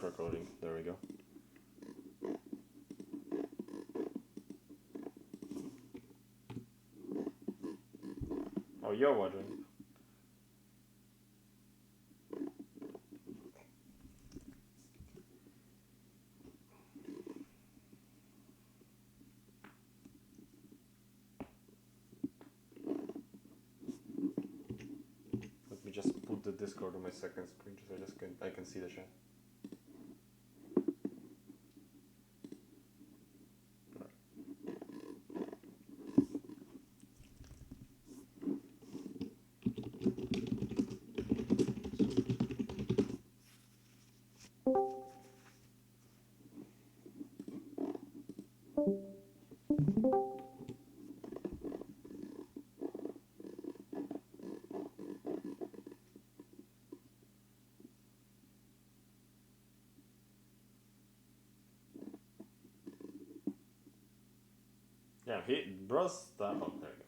Recording. There we go. Oh, you're watching. Let me just put the Discord on my second screen so I can see the chat. Yeah, bros that. Oh, there we go.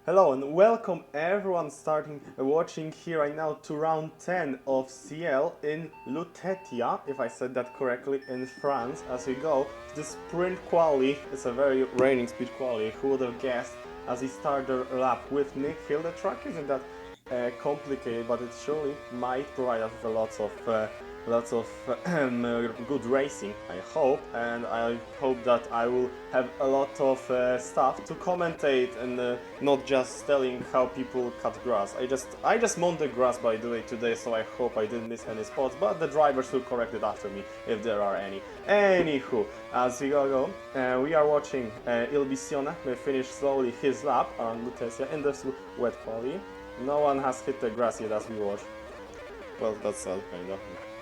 Hello and welcome everyone watching here right now to round 10 of CL in Lutetia, if I said that correctly, in France, as we go to the sprint quali. It's a very raining speed quali, who would have guessed, as we start the lap with Nick Hill. The track isn't that complicated, but it surely might provide us with lots of good racing, I hope, and I hope that I will have a lot of stuff to commentate and not just telling how people cut grass. I just mowed the grass, by the way, today, so I hope I didn't miss any spots, but the drivers will correct it after me if there are any. Anywho, as we go, we are watching Il Visione finish slowly his lap around Lutetia in this wet quali. No one has hit the grass yet as we watch. Well, that's kind of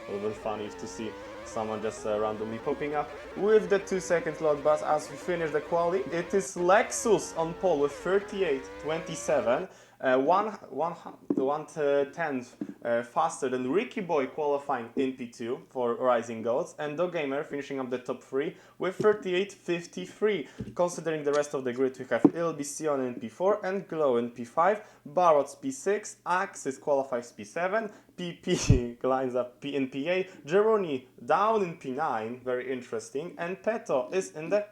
a little bit funny to see someone just randomly popping up with the 2 seconds log bus as we finish the quali. It is Lexus on pole with 38.27, 1/10 faster than Ricky Boy qualifying in P2 for Rising Goats, and Dog Gamer finishing up the top 3 with 38.53. Considering the rest of the grid, we have Il Visione in P4 and Glow in P5, Barot's P6, Axis qualifies P7, PP lines up in P8, Geroni down in P9, very interesting, and Peto is in the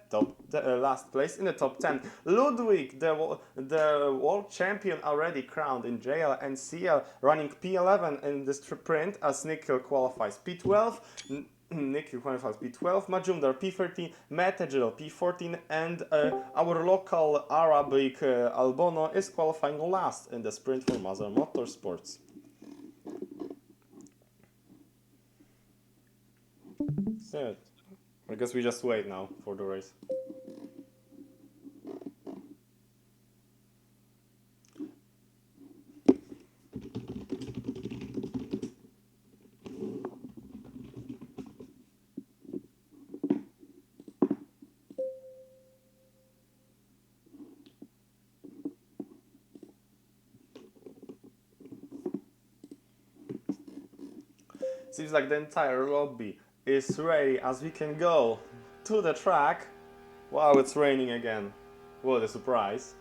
last place in the top 10. Ludwig, the world champion already crowned in JL and CL, running P11 in the sprint as Nikhil qualifies P12. Nikhil qualifies P12, Majumdar P13, Metagil P14, and our local Arabic Albono is qualifying last in the sprint for Mazar Motorsports. That's it. I guess we just wait now for the race. Seems like the entire lobby is ready as we can go to the track. Wow, it's raining again. What a surprise.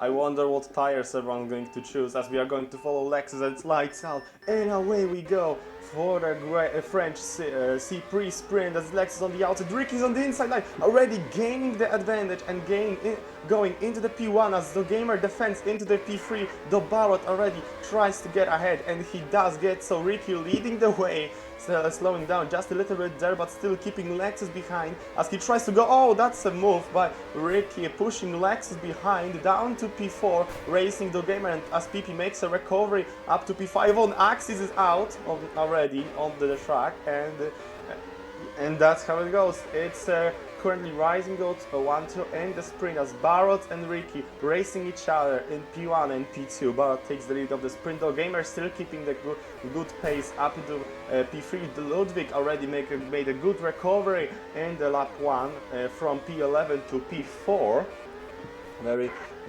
I wonder what tires everyone's going to choose as we are going to follow Lexus and it's lights out. And away we go for the French C3 sprint as Lexus on the outside. Ricky's on the inside line, already gaining the advantage and going into the P1 as the gamer defends into the P3. The Barot already tries to get ahead and he does get so. Ricky leading the way. Slowing down just a little bit there, but still keeping Lexus behind as he tries to go. Oh, that's a move by Ricky, pushing Lexus behind down to P4, racing the gamer, and as PP makes a recovery up to P5 on Axis is out already on the track, and that's how it goes. It's currently Rising Goats 1-2 in the sprint as Barot and Ricky racing each other in P1 and P2. Barot takes the lead of the sprint, though Gamer still keeping the good pace up into P3. Ludwig already made a good recovery in the lap 1 from P11 to P4.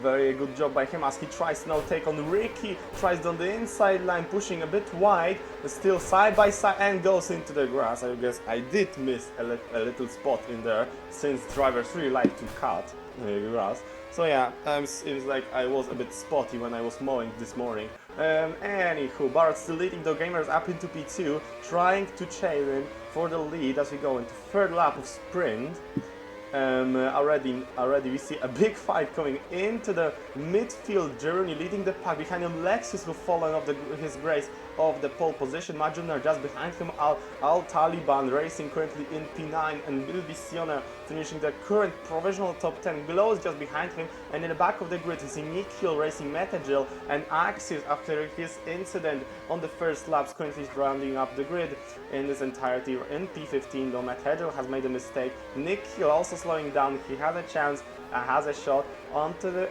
Very good job by him as he tries now take on Ricky, tries on the inside line, pushing a bit wide, but still side by side and goes into the grass. I guess I did miss a little spot in there since drivers really like to cut grass. So yeah, seems like I was a bit spotty when I was mowing this morning. Anywho, Barrett still leading the gamers up into P2, trying to chase in for the lead as we go into third lap of sprint. Already we see a big fight coming into the midfield journey, leading the pack. Behind him Lexus, who fallen off his grace of the pole position. Majunar just behind him, Al Taliban racing currently in P9, and Bill Visiona finishing the current provisional top 10. Glow is just behind him, and in the back of the grid we see Nick Hill racing Metagel and Axis after his incident on the first laps, currently rounding up the grid in this entirety. In P15 though, Metagel has made a mistake. Nick Hill also slowing down. He has a chance, has a shot onto the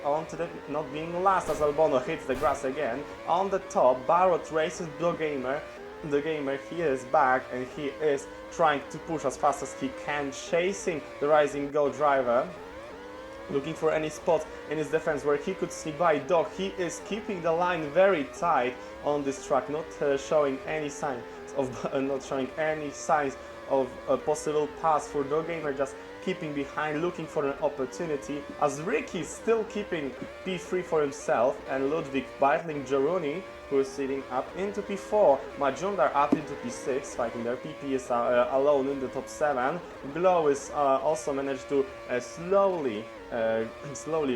not being last as Albono hits the grass again. On the top, Barrett races the gamer. The gamer, he is back and he is trying to push as fast as he can, chasing the Rising Go driver, looking for any spots in his defense where he could sneak by Dog. He is keeping the line very tight on this track, not showing any signs of a possible pass for Dog Gamer, just keeping behind, looking for an opportunity, as Ricky still keeping P3 for himself, and Ludwig battling Jaruni, who is sitting up into P4. Majundar up into P6, fighting their PP is alone in the top 7. Glow is also managed to slowly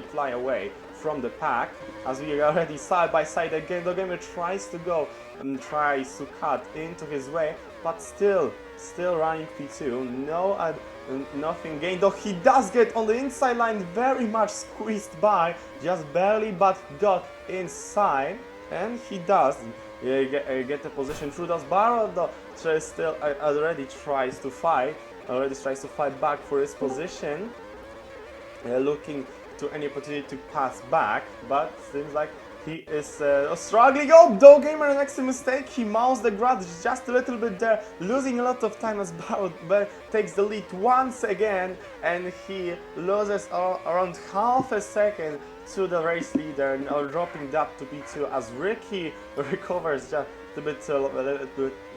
fly away from the pack, as we are already side by side again. The gamer tries to go and tries to cut into his way, but still running P2. Nothing gained, though he does get on the inside line, very much squeezed by, just barely, but got inside, and he does get the position through those barrels, though still already tries to fight back for his position, looking to any opportunity to pass back, but seems like he is struggling. Oh, Dog Gamer makes a mistake. He mounts the grass just a little bit there, losing a lot of time as Barrett takes the lead once again, and he loses around half a second to the race leader, now dropping that to P2 as Ricky recovers just a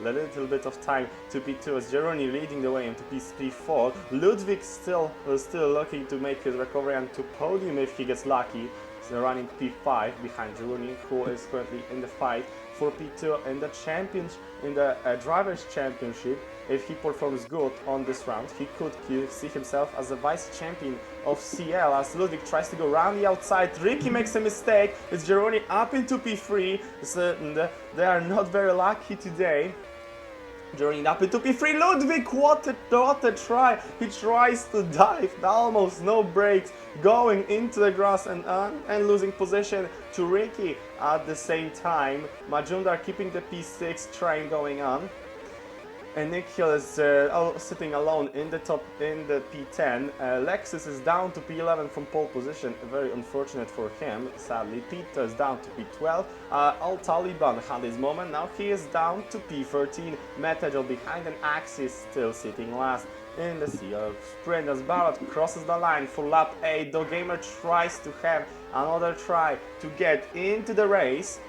little bit of time to P2 as Jeroni leading the way into P4. Ludwig still looking to make his recovery and to podium if he gets lucky. Running P5 behind Jeroni, who is currently in the fight for P2 in the Drivers' Championship. If he performs good on this round, he could see himself as the vice champion of CL, as Ludwig tries to go around the outside. Ricky makes a mistake. It's Jeroni up into P3. So they are not very lucky today. Jeroni up into P3. Ludwig, what a try! He tries to dive, almost no brakes, going into the grass and losing position to Ricky at the same time. Majundar keeping the P6 train going on. And Nick Hill is sitting alone in the P10. Lexus is down to P11 from pole position, very unfortunate for him, sadly. Peter is down to P12. Al Taliban had his moment, now he is down to P13. Metagel behind, and Axis still sitting last in the CL sprint as Barrett crosses the line for lap 8. The gamer tries to have another try to get into the race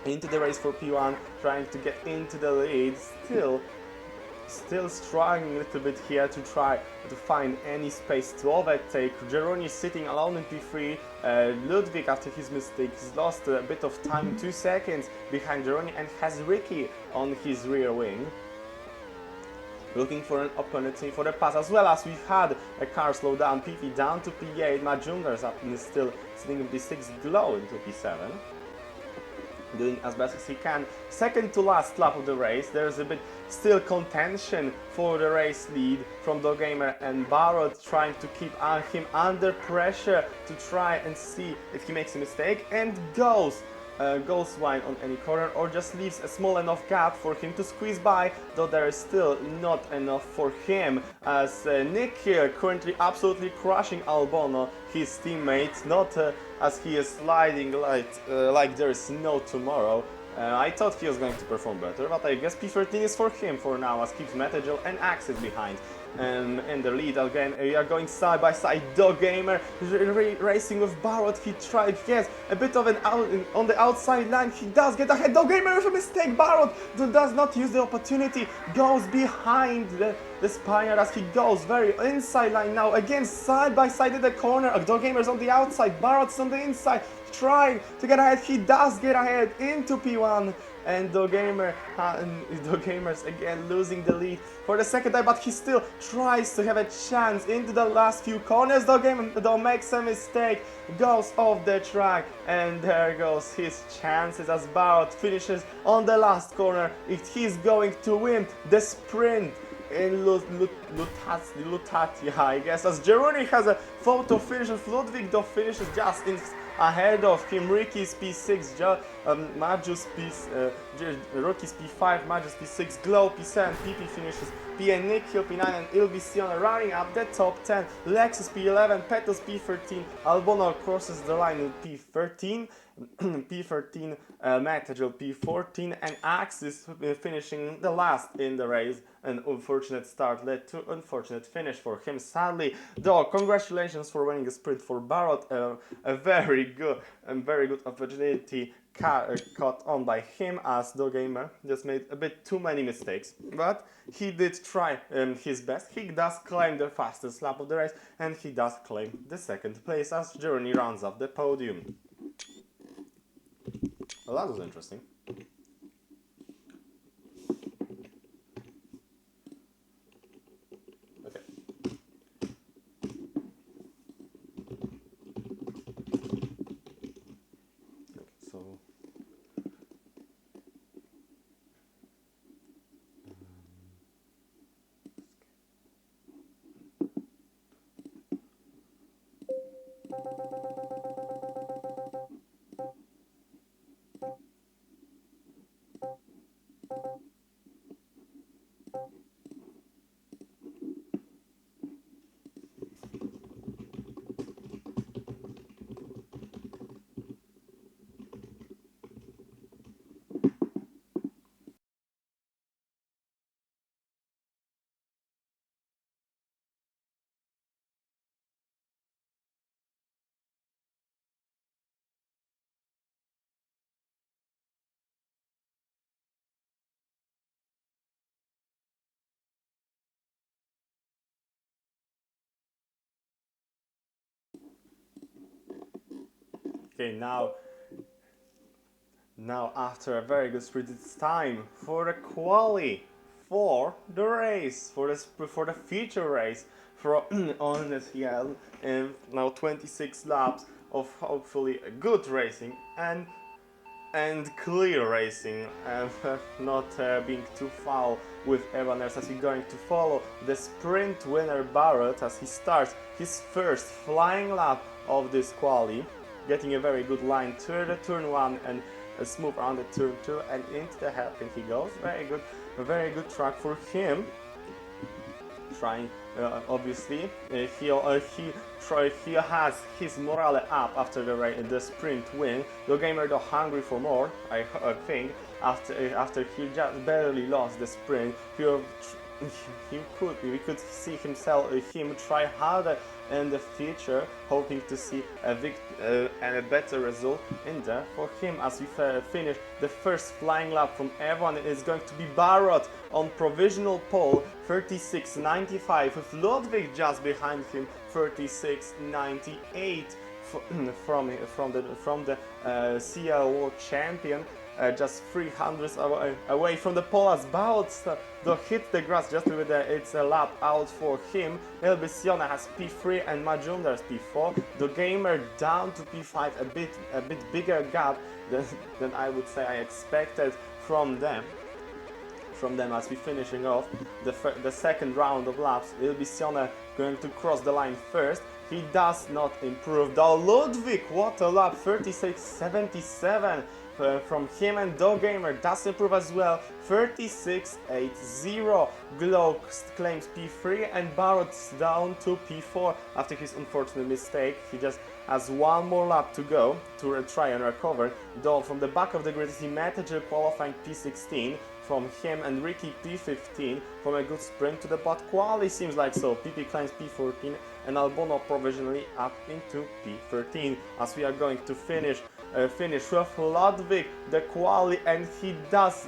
for P1, trying to get into the lead, still struggling a little bit here to try to find any space to overtake. Jeroni sitting alone in P3. Ludwig, after his mistake, has lost a bit of time, 2 seconds behind Jeroni, and has Ricky on his rear wing, looking for an opportunity for the pass, as well as we've had a car slow down. PV down to P8, Majungar's up and is still sitting in P6, Glow into P7. Doing as best as he can. Second to last lap of the race, there's a bit still contention for the race lead from Dog Gamer, and Barrett trying to keep him under pressure to try and see if he makes a mistake and goes wide on any corner, or just leaves a small enough gap for him to squeeze by, though there is still not enough for him, as Nick here currently absolutely crushing Albono, his teammate, not as he is sliding like there is no tomorrow. I thought he was going to perform better, but I guess P13 is for him for now, as keeps Metagel and Axis behind. In the lead again, we are going side by side. Dog Gamer racing with Barrett. He has a bit of an on the outside line. He does get ahead. Dog Gamer with a mistake. Barrett does not use the opportunity, goes behind the Spaniard as he goes very inside line now, again side by side in the corner, Dogamer's on the outside, Barrett's on the inside, trying to get ahead, he does get ahead into P1, and Dogamer's again losing the lead for the second time, but he still tries to have a chance into the last few corners. Dogamer though makes a mistake, goes off the track, and there goes his chances as Barrett finishes on the last corner. If he's going to win the sprint in Lutatia, I guess, as Jeroni has a photo finish, Ludwig though finishes just ahead of him. Ricky's P6, Majus Rocky's P5, Majus P6, Glow P7, PP finishes P8, Nick Hill P9, and Ilvision running up the top 10. Lexus P11, Petos P13, Albono crosses the line with P13, P13, Metagel P14, and Axis finishing the last in the race. An unfortunate start led to unfortunate finish for him, sadly. Though, congratulations for winning the sprint for Barrett. A very good opportunity caught on by him, as Dogamer just made a bit too many mistakes. But he did try his best. He does claim the fastest lap of the race, and he does claim the second place as Journey rounds up the podium. Well, that was interesting. Okay. So okay, now after a very good sprint, it's time for the quali for the race, for the feature race for on the TL, and now 26 laps of hopefully good racing and clear racing, and not being too foul with everyone else, as we're going to follow the sprint winner Barrett as he starts his first flying lap of this quali, getting a very good line to the turn 1 and a smooth around the turn 2 and into the hairpin he goes. A very good track for him. Trying, obviously, he has his morale up after the sprint win. The gamer though hungry for more, I think, after he just barely lost the sprint. We could see him try harder in the future, hoping to see a better result in there for him, as we finish the first flying lap from everyone. It is going to be Barrett on provisional pole, 36.95, with Ludwig just behind him, 36.98 from the CL World Champion. Just 300 away from the pole, as Bouts hit the grass just with it's a lap out for him. Elbisiona has P3 and Majunda has P4. The gamer down to P5, a bit bigger gap than I would say I expected from them. As we finishing off the second round of laps. Elbisiona going to cross the line first. He does not improve. Though Ludwig, what a lap, 36.77. From him, and Dogamer does improve as well, 36.80. Glow claims P3 and Barrett's down to P4 after his unfortunate mistake. He just has one more lap to go to try and recover. Though from the back of the grid, he Metagel qualifying P16. From him and Ricky P15, from a good sprint to the bot quali seems like so. PP claims P14 and Albono provisionally up into P13, as we are going to finish finish with Ludwig, the quali, and he does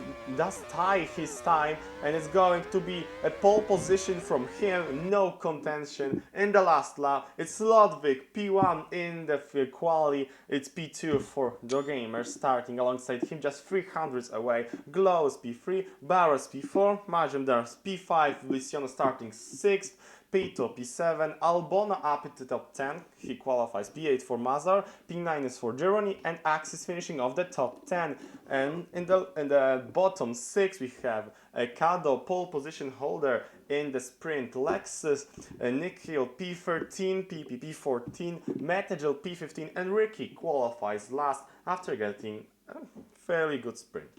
tie his time, and it's going to be a pole position from him, no contention. In the last lap, it's Ludwig, P1 in the quali, it's P2 for dogamer starting alongside him, just 300s away. Glows P3, Barros P4, Majumdar's P5, Luciano starting 6th, Pito P7, Albona up into top 10, he qualifies. P8 for Mazar, P9 is for Geroni, and Axis finishing off the top 10. And in the bottom 6 we have Kado, pole position holder in the sprint, Lexus, Nikhil P13, PP P14, Metagel P15, and Ricky qualifies last after getting a fairly good sprint.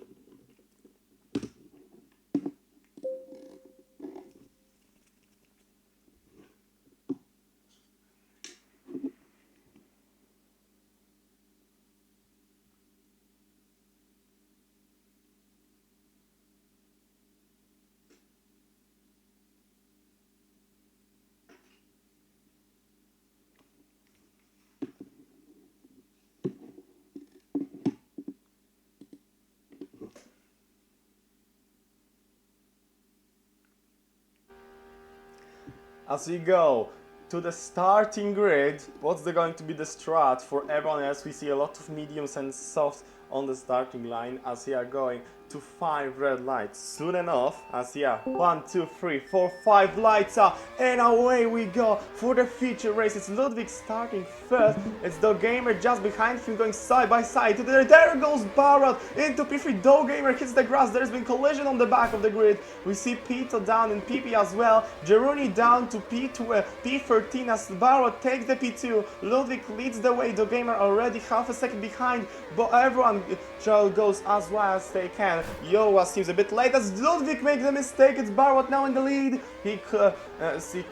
As we go to the starting grid, what's going to be the strat for everyone else? We see a lot of mediums and softs on the starting line as we are going to 5 red lights. Soon enough, as 1, 2, 3, 4, 5 lights are, and away we go for the feature race. It's Ludwig starting first. It's dogamer just behind him going side by side. There goes Barat into P3. Dogamer hits the grass. There's been collision on the back of the grid. We see Pito down in PP as well. Geruni down to P2, P13 as Barat takes the P2. Ludwig leads the way. Dogamer already half a second behind, but everyone goes as well as they can. Yoa seems a bit late as Ludwig makes a mistake. It's Barrot now in the lead. He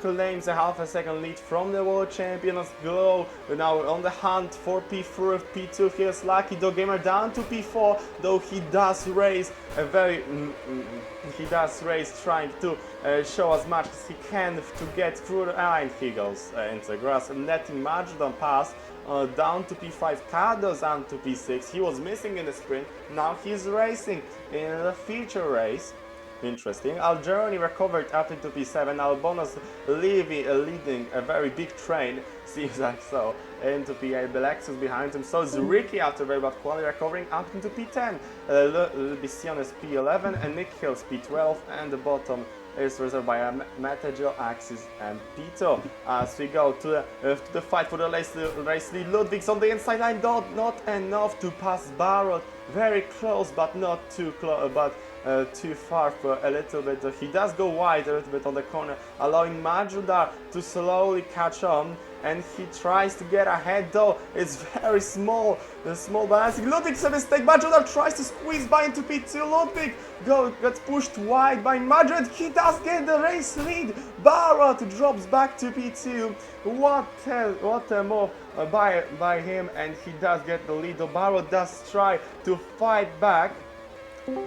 claims a half a second lead from the world champion as Glow now on the hunt for P4, P2. Here's Lucky Dogamer down to P4, though he does race trying to show as much as he can to get through the line. He goes into the grass and letting Majdan pass. Down to P5, Kados down to P6. He was missing in the sprint. Now he's racing in the feature race. Interesting. Algeroni recovered up into P7. Albonos leading a very big train, seems like so, into P8. Belexus behind him. So is Ricky after very bad quality recovering up into P10. Biciones P11 and Nick Hills P12, and the bottom is reserved by Metagel, Axis, and Pito. As we go to the fight for the race lead, Ludwig's on the inside line, not enough to pass Barrot. Very close, but not too close, but too far for a little bit. He does go wide a little bit on the corner, allowing Majudar to slowly catch on. And he tries to get ahead, though it's very small balancing. Ludwig's a mistake. Majudar tries to squeeze by into P2. Ludwig gets pushed wide by Madrid. He does get the race lead. Barrot drops back to P2. What a move by him, and he does get the lead. Though Barrot does try to fight back.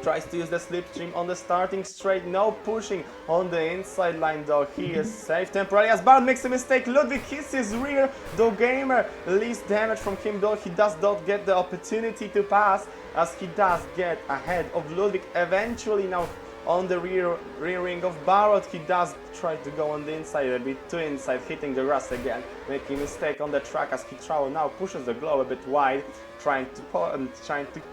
Tries to use the slipstream on the starting straight, no pushing on the inside line, though he is safe temporarily as Barrett makes a mistake. Ludwig hits his rear, Dogamer least damage from him, though he does not get the opportunity to pass as he does get ahead of Ludwig eventually. Now on the rear ring of Barrett, he does try to go on the inside, a bit too inside, hitting the grass again, making a mistake on the track as he now pushes the Glow a bit wide, trying to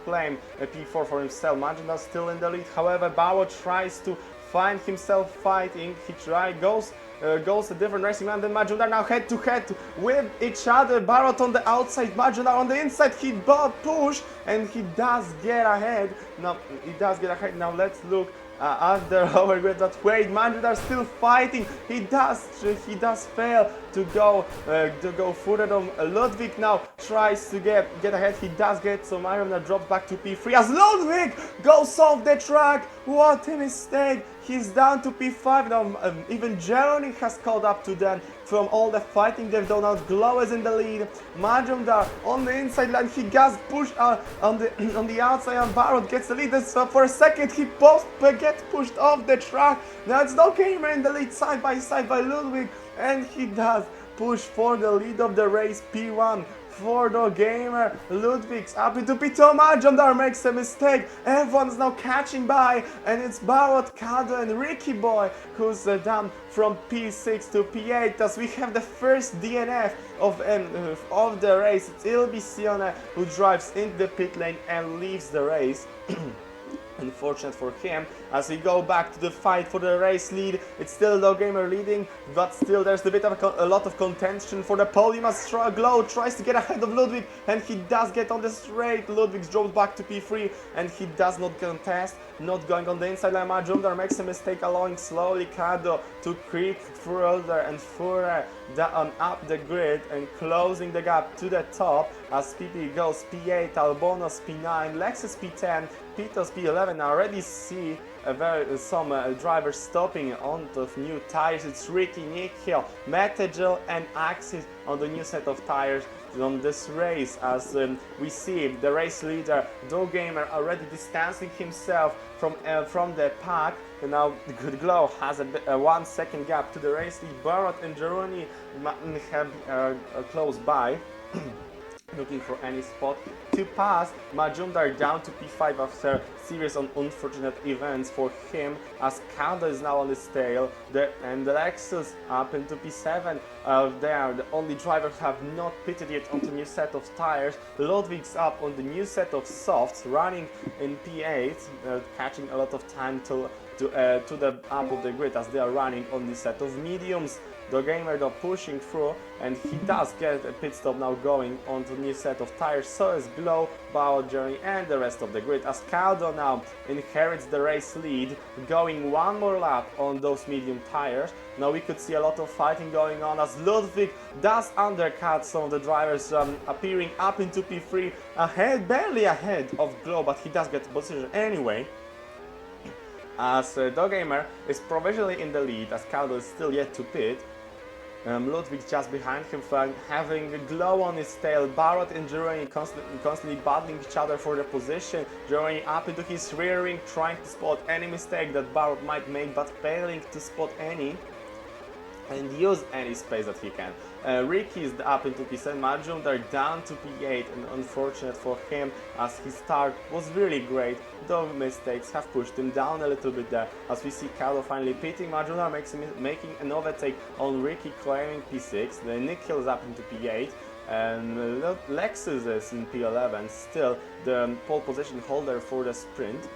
claim a P4 for himself. Majina still in the lead, however Barrett tries to find himself fighting. He goes a different racing man than Majuna, now head to head with each other. Barrett on the outside, Majuna on the inside. He both push and he does get ahead. Now let's look at the lower grid. But wait, Majuna still fighting. He does fail to go further on. Ludwig now tries to get ahead. He does get, so Majuna drops back to P3 as Ludwig goes off the track. What a mistake. He's down to P5 now. Even Jeremy has caught up to them from all the fighting they've done. Now Glow is in the lead. Majumdar on the inside line. He gets pushed on the outside, and Barrett gets the lead. So for a second he gets pushed off the track. Now it's Dogamer in the lead, side by Ludwig, and he does push for the lead of the race. P1 for the gamer. Ludwig's up into Pito. Majondar makes a mistake. Everyone's now catching by, and it's Barrot, Kado, and Ricky Boy who's down from P6 to P8 as we have the first DNF of the race. It'll be Sione who drives in the pit lane and leaves the race. Unfortunate for him, as we go back to the fight for the race lead. It's still Low Gamer leading, but still there's a bit of a lot of contention for the podium as Glow tries to get ahead of Ludwig, and he does get on the straight. Ludwig drops back to P3, and he does not contest, not going on the inside line. Majumdar makes a mistake, allowing slowly Kado to creep further and further down up the grid and closing the gap to the top as PP goes P8, Albonos P9, Lexus P10, Pitos P11. I already see some drivers stopping onto new tires. It's Ricky, Nikhil, Metegel and Axis on the new set of tires on this race, as we see the race leader Gamer already distancing himself from the pack. And now Glow has a 1 second gap to the race lead. Barrot and Jeroni have close by. Looking for any spot to pass. Majumdar down to P5 after series of unfortunate events for him, as Kado is now on his tail, and the Lexus up into P7. They are the only drivers who have not pitted yet on the new set of tires. Ludwig's up on the new set of softs, running in P8, catching a lot of time to the up of the grid as they are running on the set of mediums. The gamer though pushing through, and he does get a pit stop now going on the new set of tires. So is Glow, Bao, Journey and the rest of the grid, as Caldo now inherits the race lead, going one more lap on those medium tires. Now we could see a lot of fighting going on as Ludwig does undercut some of the drivers, appearing up into P3, ahead, barely ahead of Glow, but he does get the position anyway. As Gamer is provisionally in the lead, as Caldo is still yet to pit. Ludwig just behind him, having Glow on his tail. Barrot and Jeremy constantly battling each other for the position. Jeremy up into his rear wing, trying to spot any mistake that Barrot might make, but failing to spot any and use any space that he can. Ricky is up into P7, Majum, they're down to P8, and unfortunate for him as his start was really great, though mistakes have pushed him down a little bit there. As we see Caldo finally pitting, Majuna making an overtake on Ricky, claiming P6, then Nikhil is up into P8, and Lexus is in P11, still the pole position holder for the sprint,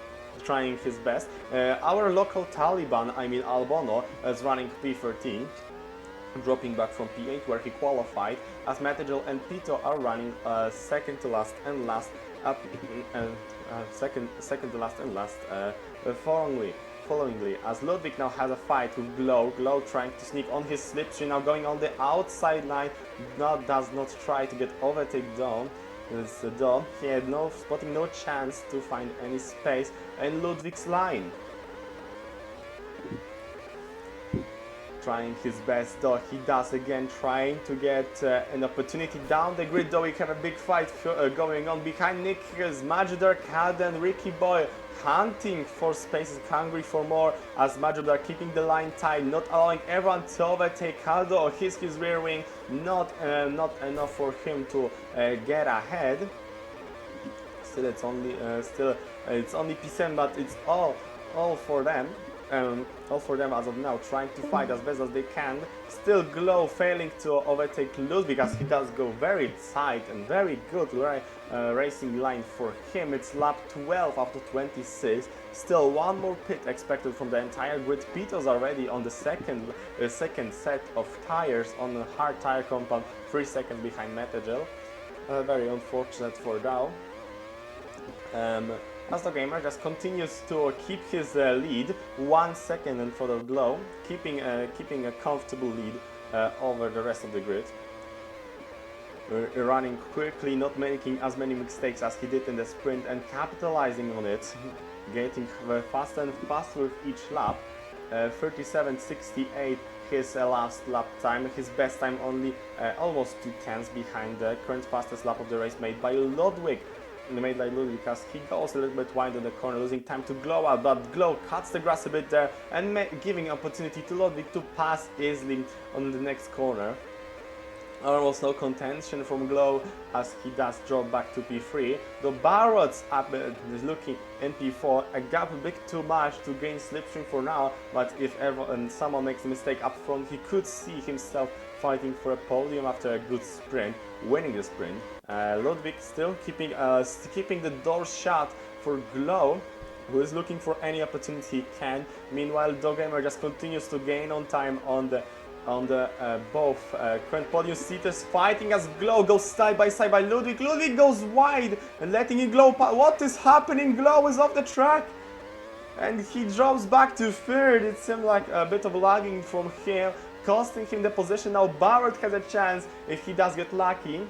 trying his best. Our local Taliban, I mean Albono, is running P13, dropping back from P8 where he qualified, as Metegel and Pito are running second to last and last, second to last and last followingly, as Ludwig now has a fight with Glow trying to sneak on his slipstream, now going on the outside line, does not try to get overtake down. He had spotting no chance to find any space in Ludwig's line. Trying his best though, he does again, trying to get an opportunity down the grid though. We have a big fight going on behind Nick, Majidar, Kad and Ricky Boy hunting for spaces, hungry for more, as Majidar keeping the line tight, not allowing everyone to overtake Kaldo or his rear wing, not enough for him to get ahead. Still it's only P7, but it's all for them. All for them as of now, trying to fight as best as they can. Still Glow failing to overtake Ludwig as he does go very tight and very good racing line for him. It's lap 12 after 26. Still one more pit expected from the entire grid. Pito's already on the second set of tires on a hard tire compound, 3 seconds behind Metegel. Very unfortunate for Dow. As the gamer just continues to keep his lead 1 second in front of Glow, keeping a comfortable lead over the rest of the grid. Running quickly, not making as many mistakes as he did in the sprint, and capitalizing on it, getting faster and faster with each lap. 37.68 his last lap time, his best time only almost 2/10 behind the current fastest lap of the race made by Ludwig. Because he goes a little bit wide in the corner, losing time to Glow out, but Glow cuts the grass a bit there and giving opportunity to Ludwig to pass easily on the next corner. Almost no contention from Glow as he does drop back to P3. Though Barrett's up is looking in P4, a gap a bit too much to gain slipstream for now, but if ever someone makes a mistake up front, he could see himself fighting for a podium after a good sprint, winning the sprint. Ludwig still keeping the doors shut for Glow, who is looking for any opportunity he can. Meanwhile, Dogamer just continues to gain on time on the both current podium seaters, fighting as Glow goes side by Ludwig. Ludwig goes wide and letting it Glow. What is happening? Glow is off the track and he drops back to third. It seemed like a bit of lagging from him, costing him the position. Now Barrett has a chance if he does get lucky.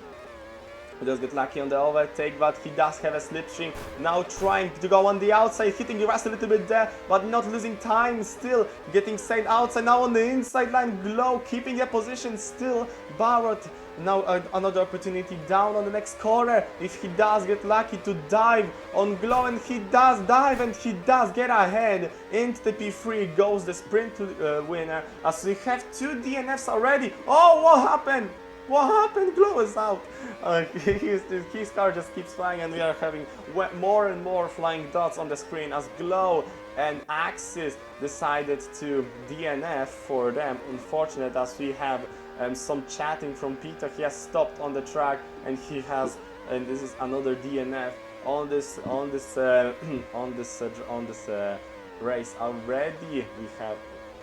He does get lucky on the overtake, but he does have a slipstream. Now trying to go on the outside, hitting the rest a little bit there, but not losing time, still getting saved outside. Now on the inside line, Glow keeping a position still. Barrett now another opportunity down on the next corner. If he does get lucky to dive on Glow, and he does dive and he does get ahead into the P3, goes the sprint winner as we have 2 DNFs already. Oh, what happened? What happened? Glow is out. His car just keeps flying and we are having more and more flying dots on the screen as Glow and Axis decided to DNF for them. Unfortunate as we have some chatting from Peter. He has stopped on the track and he has, and this is another DNF on this race already.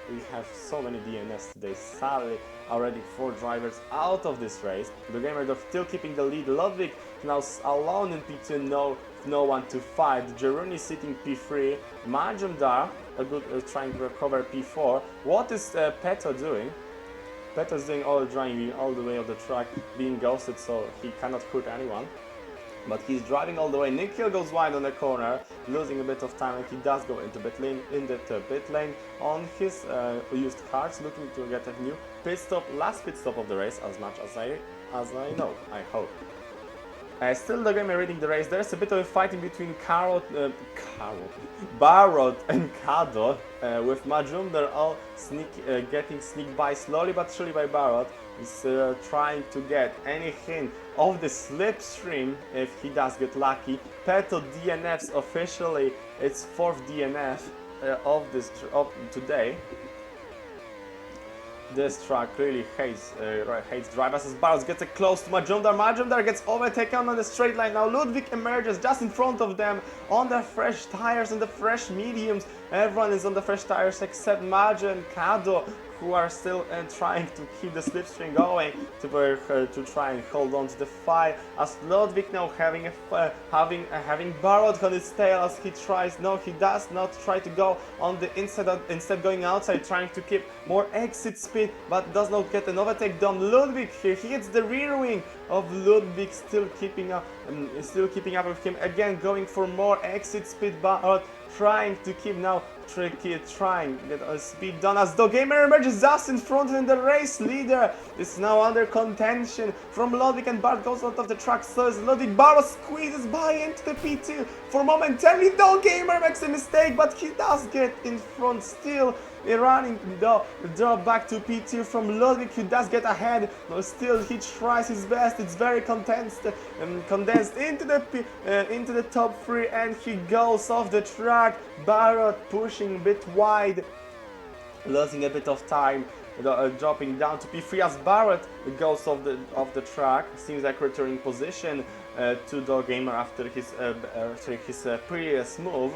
We have so many DNFs today. Sadly, already 4 drivers out of this race. The gamer still keeping the lead. Ludwig now alone in P2, no one to fight. Jeruni sitting P3. Majumdar trying to recover P4. What is Peto doing? Peto's doing all the driving all the way of the track, being ghosted, so he cannot hurt anyone. But he's driving all the way. Nikhil goes wide on the corner, losing a bit of time, and he does go into pit lane on his used cards, looking to get a new pit stop, last pit stop of the race, as much as I know, I hope. Still the gamer reading the race. There's a bit of a fighting between Barrett and Kado, with Majumdar all getting sneaked by slowly but surely by Barrett. He's trying to get any hint of the slipstream if he does get lucky. Peto DNFs officially its 4th DNF of today. This track really hates drivers as Barros gets it close to Majumdar. Majumdar gets overtaken on the straight line. Now Ludwig emerges just in front of them on the fresh tires and the fresh mediums. Everyone is on the fresh tires except Maja and Kado, who are still trying to keep the slipstream going to try and hold on to the fight. As Ludwig now having Barrett on his tail as he tries. No, he does not try to go on the inside, instead going outside, trying to keep more exit speed, but does not get an overtake done. Ludwig here, he hits the rear wing of Ludwig, still keeping up with him. Again, going for more exit speed. Barrett trying to keep now trying to get speed done as Dogamer emerges just in front and the race leader is now under contention from Ludwig, and Bart goes out of the track. So as Ludwig, Bart squeezes by into the P2 for momentarily. Dogamer makes a mistake, but he does get in front still. Running the drop back to P2 from Ludwig, who does get ahead, but still he tries his best. It's very condensed into the top 3, and he goes off the track. Barrett pushing a bit wide, losing a bit of time, dropping down to P3 as Barrett goes off the track. Seems like returning position to Dogamer after his previous move.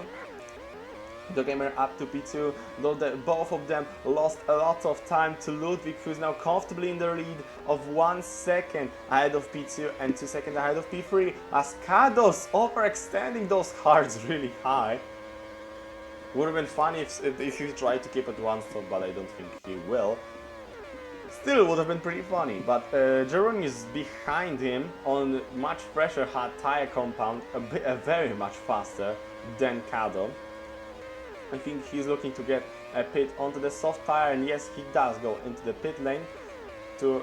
Dogamer up to P2, though both of them lost a lot of time to Ludwig, who is now comfortably in the lead of 1 second ahead of P2 and 2 seconds ahead of P3, as Kados overextending those hards really high. Would have been funny if he tried to keep it 1 stop, but I don't think he will. Still would have been pretty funny, but Jerome is behind him on much fresher hard tire compound, very much faster than Kado. I think he's looking to get a pit onto the soft tire, and yes, he does go into the pit lane to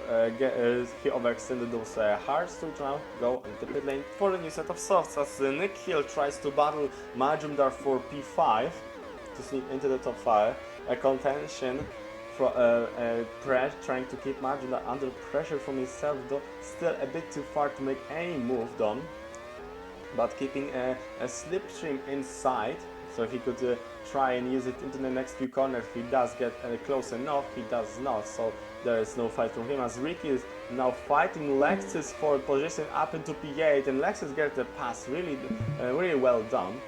he overextended those hards to now go into the pit lane for a new set of softs, as Nikhil tries to battle Majumdar for P5 to sneak into the top 5. A contention trying to keep Margin under pressure from himself, though still a bit too far to make any move done. But keeping a slipstream inside, so he could try and use it into the next few corners. He does get close enough, he does not, so there is no fight from him, as Ricky is now fighting Lexus for position up into P8, and Lexus gets the pass really, really well done.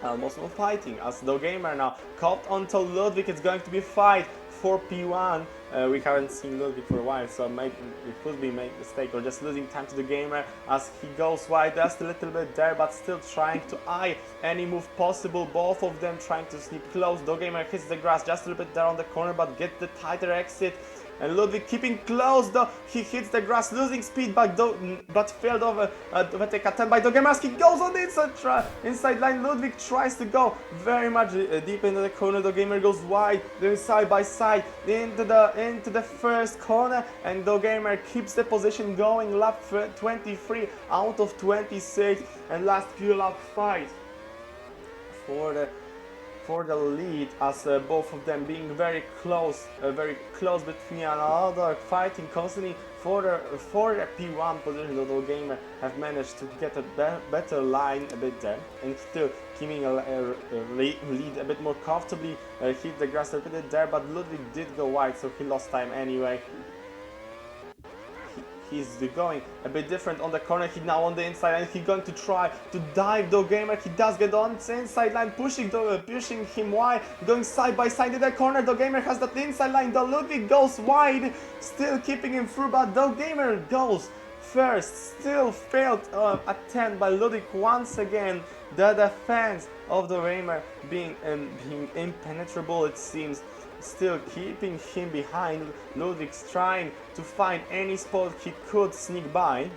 Almost no fighting, as the gamer now caught onto Ludwig. It's going to be a fight for P1. We haven't seen Ludwig for a while, so maybe it could be made a mistake or just losing time to the gamer as he goes wide, just a little bit there, but still trying to eye any move possible. Both of them trying to sneak close. The gamer hits the grass just a little bit there on the corner, but get the tighter exit. And Ludwig keeping close, though he hits the grass, losing speed, but failed over take attempt by Dogemas. He goes on the inside line. Ludwig tries to go very much deep into the corner. The gamer goes wide, then side by side into the first corner, and the gamer keeps the position going. Lap 23 out of 26, and last few lap fight for the lead, as both of them being very close between another, fighting constantly for the P1 position. The gamer have managed to get a better line a bit there, and still keeping a lead a bit more comfortably. Hit the grass a bit there, but Ludwig did go wide, so he lost time anyway. He's going a bit different on the corner. He now on the inside, and he's going to try to dive the gamer. He does get on the inside line, pushing him wide, going side by side in the corner. The gamer has that inside line. The Ludwig goes wide, still keeping him through, but the gamer goes first. Still failed attempt by Ludwig once again. The defense of the gamer being impenetrable, it seems. Still keeping him behind. Ludwig's trying to find any spot he could sneak by.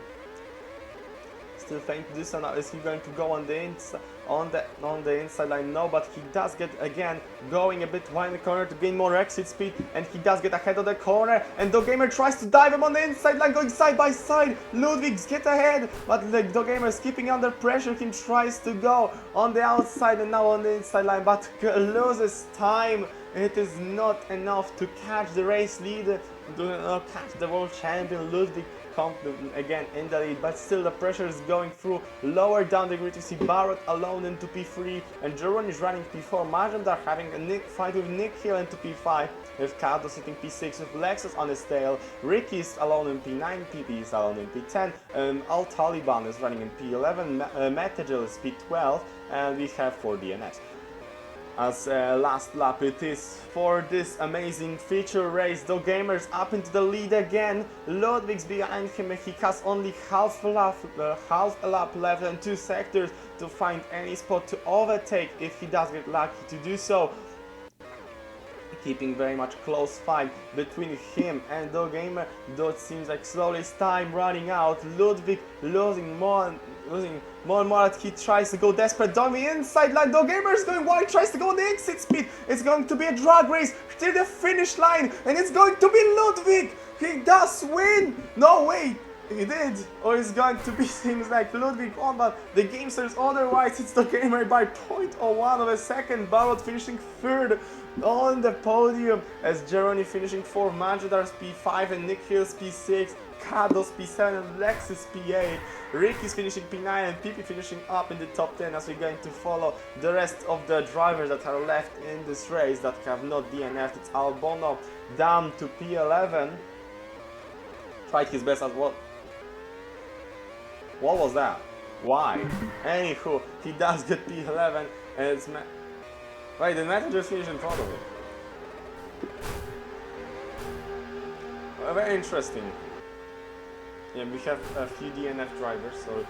Still trying to do so now. Is he going to go on the inside line? No, but he does get again going a bit wide in the corner to gain more exit speed, and he does get ahead of the corner, and the gamer tries to dive him on the inside line, going side by side. Ludwig's get ahead, but the gamer is keeping under pressure. He tries to go on the outside and now on the inside line, but loses time. It is not enough to catch the race leader, to catch the world champion. Ludwig again in the lead, but still the pressure is going through. Lower down the grid, you see Barrett alone into P3, and Jeroen is running P4. Majandar having a fight with Nick Hill into P5, with Kato sitting P6 with Lexus on his tail. Ricky is alone in P9, PP is alone in P10, Al Taliban is running in P11, Metajel is P12, and we have 4 DNFs. As last lap it is for this amazing feature race. The gamer's up into the lead again. Ludwig's behind him, and he has only half a lap left and 2 sectors to find any spot to overtake if he does get lucky to do so. Keeping very much close fight between him and the gamer, though it seems like slowly it's time running out. Ludwig losing more and more as he tries to go desperate down the inside line. The gamer is going wide, tries to go on the exit speed. It's going to be a drag race till the finish line, and it's going to be Ludwig. He does win. No, wait. He did, or it's going to be, seems like Ludwig won, but the game says otherwise. It's the gamer by 0.01 of a second. Barrett finishing 3rd on the podium, as Jeroni finishing 4th, Manjadar's P5 and Nick Hill's P6, Kado's P7 and Lexus P8, Ricky's finishing P9 and PP finishing up in the top 10, as we're going to follow the rest of the drivers that are left in this race that have not DNF'd. It's Albono down to P11. Tried his best as well. What was that? Why? Anywho, he does get P11, and it's right, the Meta just finished in front of him. Very interesting. Yeah, we have a few DNF drivers, so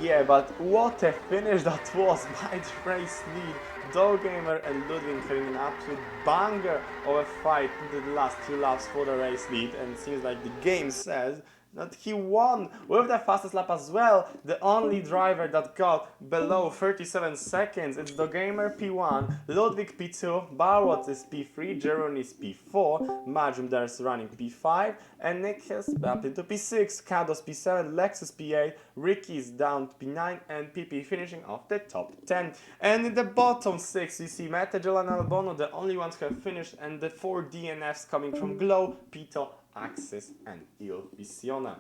yeah, but what a finish that was by the race lead. Dogamer and Ludwig having an absolute banger of a fight in the last 2 laps for the race lead, and it seems like the game says that he won with the fastest lap as well. The only driver that got below 37 seconds. It's the Gamer P1, Ludwig P2, Barwot is P3, Jeroen is P4, Majum there's running P5, and Nick has upped into P6, Kados P7, Lexus P8, Ricky is down to P9, and PP finishing off the top 10. And in the bottom 6 you see Metegel and Albono, the only ones who have finished, and the 4 DNFs coming from Glow, Pito, Axis and Il Visione.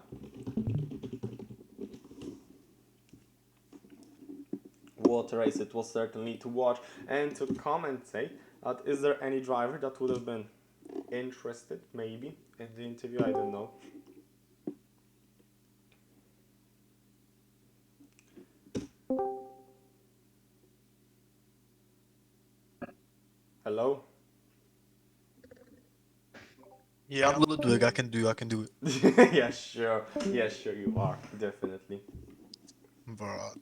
What a race it was certainly to watch and to commentate. Is there any driver that would have been interested maybe in the interview? I don't know. Hello? Yeah, I'm Ludwig. I can do it. Yeah, sure. Yeah, sure you are. Definitely. But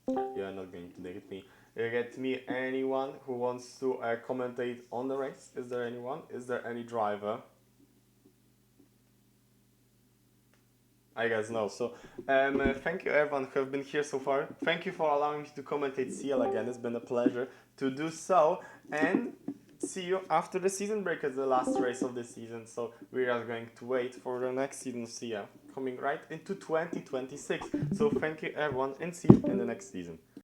You are not going to get me anyone who wants to commentate on the race. Is there anyone? Is there any driver? I guess no. So, thank you everyone who have been here so far. Thank you for allowing me to commentate CL again. It's been a pleasure to do so. And see you after the season break as the last race of the season. So we are going to wait for the next season of CL coming right into 2026. So thank you everyone and see you in the next season.